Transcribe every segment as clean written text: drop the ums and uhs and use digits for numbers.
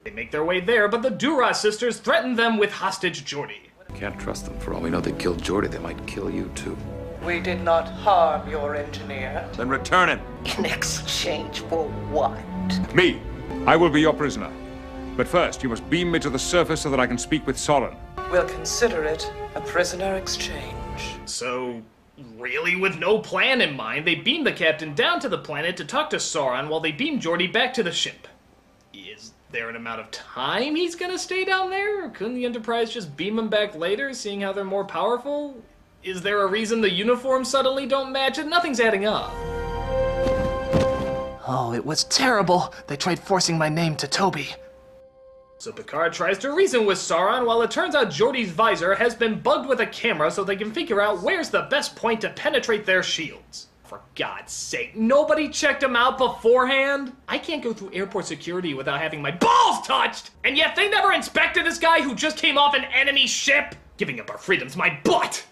They make their way there, but the Dura sisters threaten them with hostage Geordi. Can't trust them. For all we know, they killed Geordi. They might kill you, too. We did not harm your engineer. Then return him. In exchange for what? Me. I will be your prisoner. But first, you must beam me to the surface so that I can speak with Soren. We'll consider it a prisoner exchange. So, really with no plan in mind, they beam the captain down to the planet to talk to Sauron while they beam Geordi back to the ship. Is there an amount of time he's gonna stay down there? Or couldn't the Enterprise just beam him back later, seeing how they're more powerful? Is there a reason the uniforms suddenly don't match? Nothing's adding up. Oh, it was terrible. They tried forcing my name to Toby. So Picard tries to reason with Sauron while it turns out Geordi's visor has been bugged with a camera so they can figure out where's the best point to penetrate their shields. For God's sake, nobody checked him out beforehand? I can't go through airport security without having my balls touched! And yet they never inspected this guy who just came off an enemy ship? Giving up our freedom's my butt!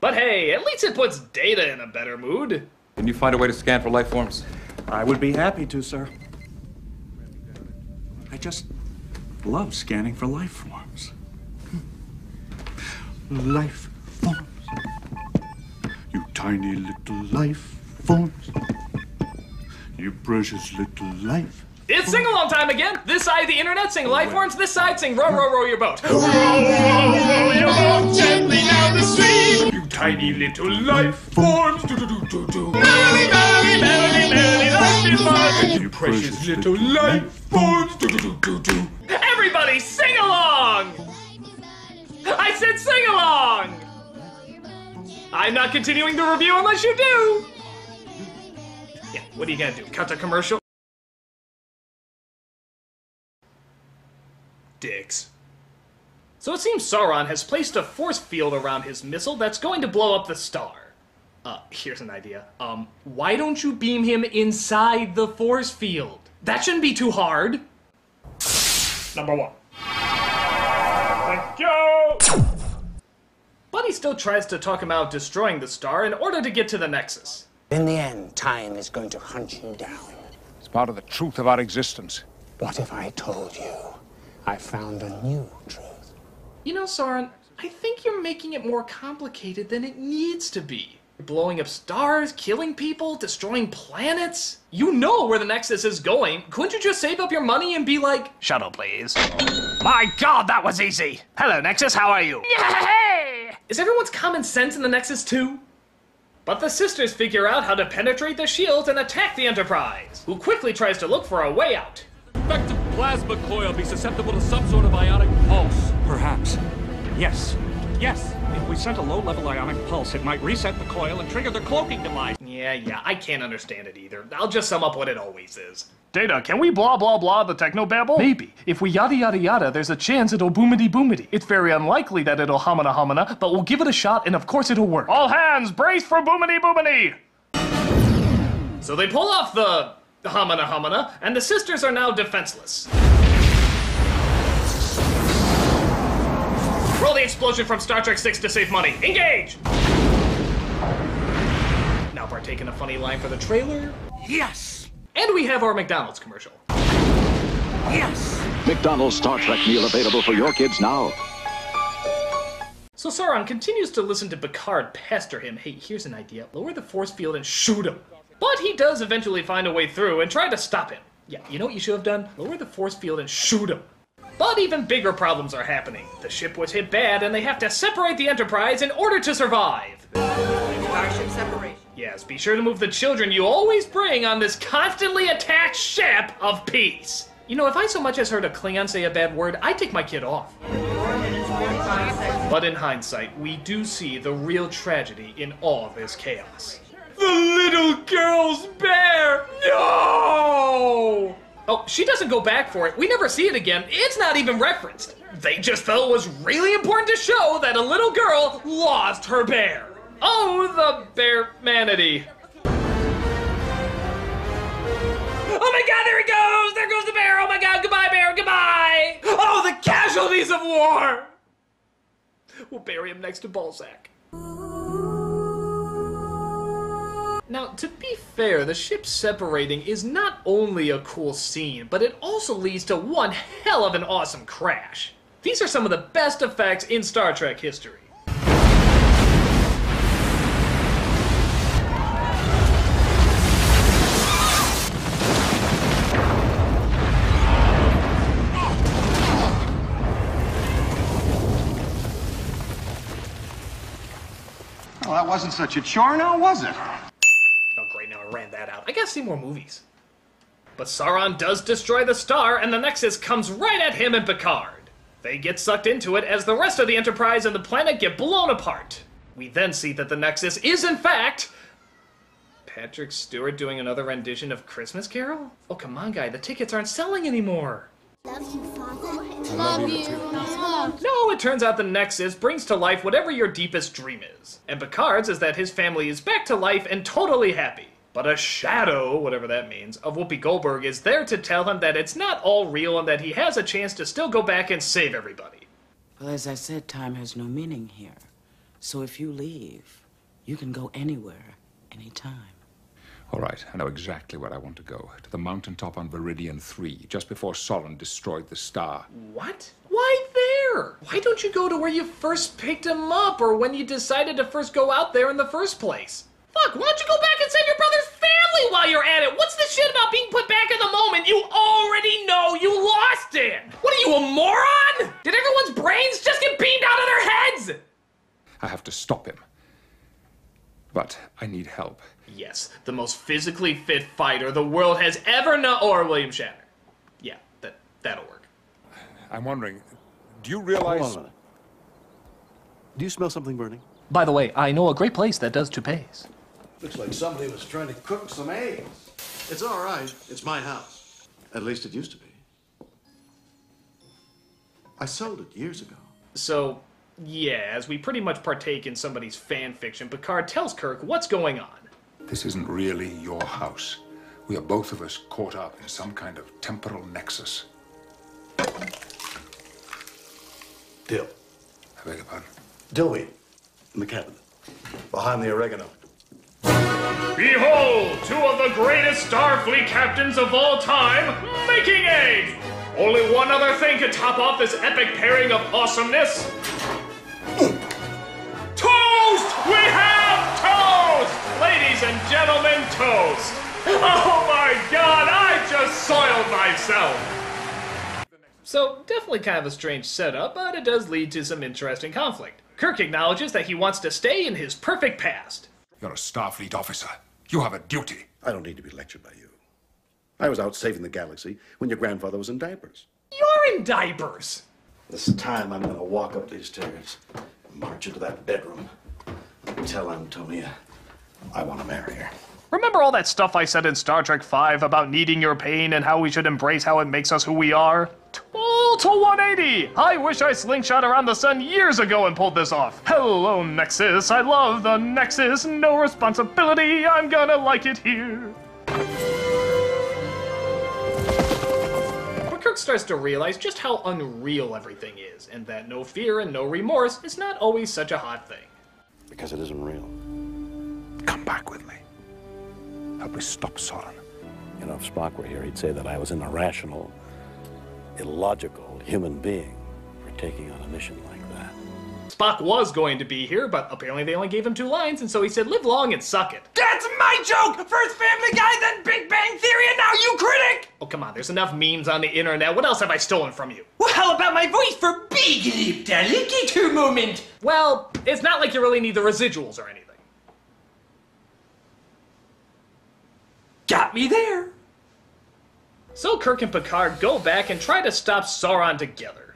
But hey, at least it puts Data in a better mood. Can you find a way to scan for life forms? I would be happy to, sir. I just love scanning for life forms. Life forms. You tiny little life forms. You precious little life. It's sing-along time again! This side of the internet sing life forms, this side sing row, row, row your boat. Row, row your boat gently down the stream. You tiny little life forms. Do-do-do-do-do. Merrily, merrily, merrily, merrily, life is fun. You precious little life forms. Do-do-do-do-do. Everybody sing along! I said sing along! I'm not continuing the review unless you do! Yeah, what are you gonna do? Cut the commercial? Dicks. So it seems Sauron has placed a force field around his missile that's going to blow up the star. Here's an idea. Why don't you beam him inside the force field? That shouldn't be too hard. Number 1. Thank you! But he still tries to talk him out destroying the star in order to get to the Nexus. In the end, time is going to hunt you down. It's part of the truth of our existence. What if I told you I found a new truth? You know, Sauron, I think you're making it more complicated than it needs to be. Blowing up stars, killing people, destroying planets. You know where the Nexus is going. Couldn't you just save up your money and be like, shuttle, please? My God, that was easy. Hello, Nexus, how are you? Yay! Is everyone's common sense in the Nexus too? But the sisters figure out how to penetrate the shields and attack the Enterprise, who quickly tries to look for a way out. Effective plasma coil be susceptible to some sort of ionic pulse. Perhaps. Yes. Yes. If we sent a low-level ionic pulse, it might reset the coil and trigger the cloaking device. Yeah, I can't understand it either. I'll just sum up what it always is. Data, can we blah blah blah the technobabble? Maybe. If we yada yada yada, there's a chance it'll boomity boomity. It's very unlikely that it'll homina homina, but we'll give it a shot and of course it'll work. All hands, brace for boomity boomity! So they pull off the homina homina, and the sisters are now defenseless. Roll the explosion from Star Trek 6 to save money. Engage! Now partake in a funny line for the trailer. Yes! And we have our McDonald's commercial. Yes! McDonald's Star Trek meal available for your kids now. So Sauron continues to listen to Picard pester him. Hey, here's an idea. Lower the force field and shoot him. But he does eventually find a way through and try to stop him. Yeah, you know what you should have done? Lower the force field and shoot him. But even bigger problems are happening. The ship was hit bad and they have to separate the Enterprise in order to survive. Starship separation. Yes, be sure to move the children you always bring on this constantly attacked ship of peace. You know, if I so much as heard a Klingon say a bad word, I'd take my kid off. But in hindsight, we do see the real tragedy in all this chaos. The little girl's bear! No! Oh, she doesn't go back for it. We never see it again. It's not even referenced. They just felt it was really important to show that a little girl lost her bear. Oh, the bear-manity. Oh my God, there he goes! There goes the bear! Oh my God, goodbye, bear, goodbye! Oh, the casualties of war! We'll bury him next to Balzac. Now, to be fair, the ship separating is not only a cool scene, but it also leads to one hell of an awesome crash. These are some of the best effects in Star Trek history. Well, that wasn't such a chore now, was it? Oh great, now I ran that out. I gotta see more movies. But Sauron does destroy the star, and the Nexus comes right at him and Picard. They get sucked into it as the rest of the Enterprise and the planet get blown apart. We then see that the Nexus is, in fact, Patrick Stewart doing another rendition of Christmas Carol? Oh, come on, guy, the tickets aren't selling anymore. Love you, Father. Love you. No, it turns out the Nexus brings to life whatever your deepest dream is. And Picard's is that his family is back to life and totally happy. But a shadow, whatever that means, of Whoopi Goldberg is there to tell him that it's not all real and that he has a chance to still go back and save everybody. Well, as I said, time has no meaning here. So if you leave, you can go anywhere, anytime. All right, I know exactly where I want to go. To the mountaintop on Viridian 3, just before Sauron destroyed the star. What? Why there? Why don't you go to where you first picked him up, or when you decided to first go out there in the first place? Fuck, why don't you go back and save your brother's family while you're at it? What's the shit about being put back in the moment you already know you lost in? What are you, a moron? Did everyone's brains just get beamed out of their heads? I have to stop him. But I need help. Yes, the most physically fit fighter the world has ever known, or William Shatner. Yeah, that'll work. I'm wondering, do you realize... Hold on a minute. Do you smell something burning? By the way, I know a great place that does toupees. Looks like somebody was trying to cook some eggs. It's all right. It's my house. At least it used to be. I sold it years ago. So, yeah, as we pretty much partake in somebody's fan fiction, Picard tells Kirk what's going on. This isn't really your house. We are both of us caught up in some kind of temporal nexus. Dill. I beg your pardon? Dillweed. In the cabinet. Behind the oregano. Behold, two of the greatest Starfleet captains of all time making eggs! Only one other thing could top off this epic pairing of awesomeness. Toast! We have toast! Ladies and gentlemen, toast! Oh my god, I just soiled myself! So, definitely kind of a strange setup, but it does lead to some interesting conflict. Kirk acknowledges that he wants to stay in his perfect past. You're a Starfleet officer. You have a duty. I don't need to be lectured by you. I was out saving the galaxy when your grandfather was in diapers. You're in diapers! This time I'm gonna walk up these stairs, march into that bedroom, and tell Antonia I want to marry her. Remember all that stuff I said in Star Trek V about needing your pain and how we should embrace how it makes us who we are? Total 180! I wish I slingshot around the sun years ago and pulled this off. Hello, Nexus. I love the Nexus. No responsibility. I'm gonna like it here. But Kirk starts to realize just how unreal everything is, and that no fear and no remorse is not always such a hot thing. Because it isn't real. Come back with me. Help me stop Sauron. You know, if Spock were here, he'd say that I was an irrational, illogical human being for taking on a mission like that. Spock was going to be here, but apparently they only gave him 2 lines, and so he said, live long and suck it. That's my joke! First Family Guy, then Big Bang Theory, and now you, Critic! Oh, come on, there's enough memes on the internet. What else have I stolen from you? Well, how about my voice for Big Lip Alligator Moment? Well, it's not like you really need the residuals or anything. Got me there. So Kirk and Picard go back and try to stop Sauron together.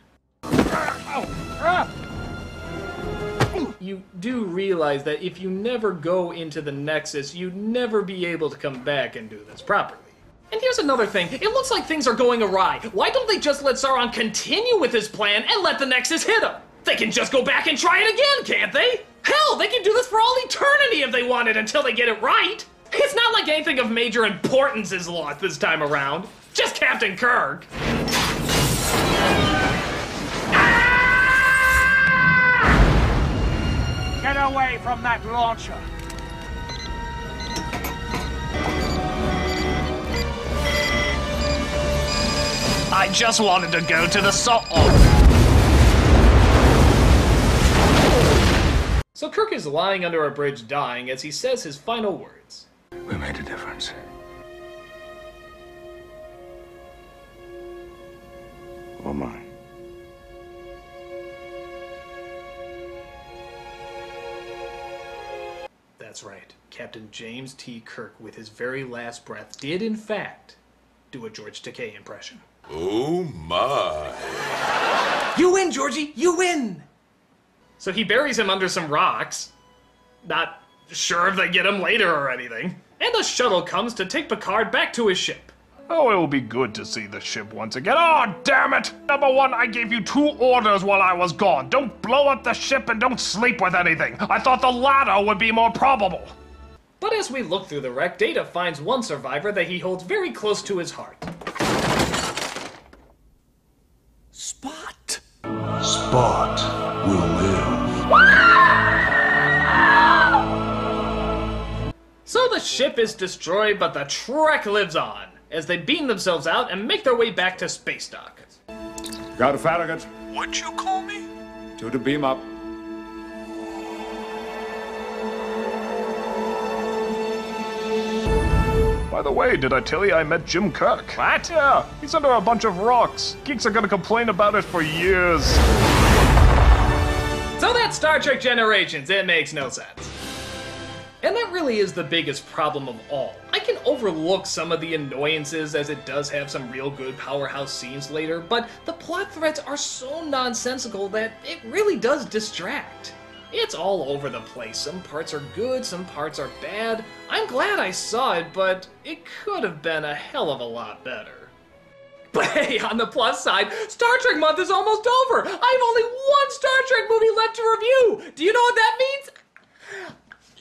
You do realize that if you never go into the Nexus, you'd never be able to come back and do this properly. And here's another thing. It looks like things are going awry. Why don't they just let Sauron continue with his plan and let the Nexus hit him? They can just go back and try it again, can't they? Hell, they can do this for all eternity if they wanted until they get it right. It's not like anything of major importance is lost this time around. Just Captain Kirk. Get away from that launcher! I just wanted to go to the So Kirk is lying under a bridge dying as he says his final words. We made a difference. Oh my. That's right. Captain James T. Kirk, with his very last breath, did in fact do a George Takei impression. Oh my. You win, Georgie! You win! So he buries him under some rocks. Not sure if they get him later or anything. And a shuttle comes to take Picard back to his ship. Oh, it will be good to see the ship once again. Oh, damn it! Number one, I gave you 2 orders while I was gone. Don't blow up the ship and don't sleep with anything. I thought the latter would be more probable. But as we look through the wreck, Data finds one survivor that he holds very close to his heart. Spot. Spot will live. So the ship is destroyed, but the Trek lives on, as they beam themselves out and make their way back to space dock. Got a Farragut. What'd you call me? 2 to beam up. By the way, did I tell you I met Jim Kirk? What? Yeah, he's under a bunch of rocks. Geeks are gonna complain about it for years. So that's Star Trek Generations. It makes no sense. And that really is the biggest problem of all. I can overlook some of the annoyances as it does have some real good powerhouse scenes later, but the plot threads are so nonsensical that it really does distract. It's all over the place. Some parts are good, some parts are bad. I'm glad I saw it, but it could have been a hell of a lot better. But hey, on the plus side, Star Trek month is almost over! I have only one Star Trek movie left to review! Do you know what that means?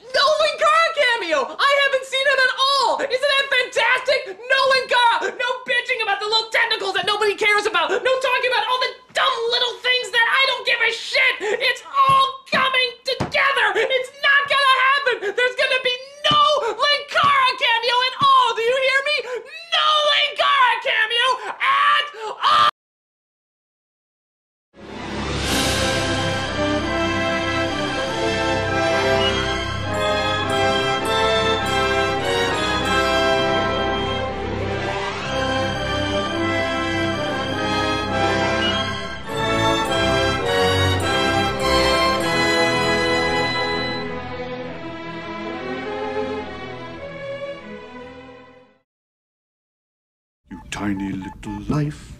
Nolan Cara cameo! I haven't seen it at all! Isn't that fantastic? Nolan Cara! No bitching about the little tentacles that nobody cares about! No talking about all the dumb little things that I don't give a shit! It's all coming together! It's not gonna happen! There's gonna be no Linkara cameo at all! Do you hear me? No Linkara cameo at all! Tiny little life.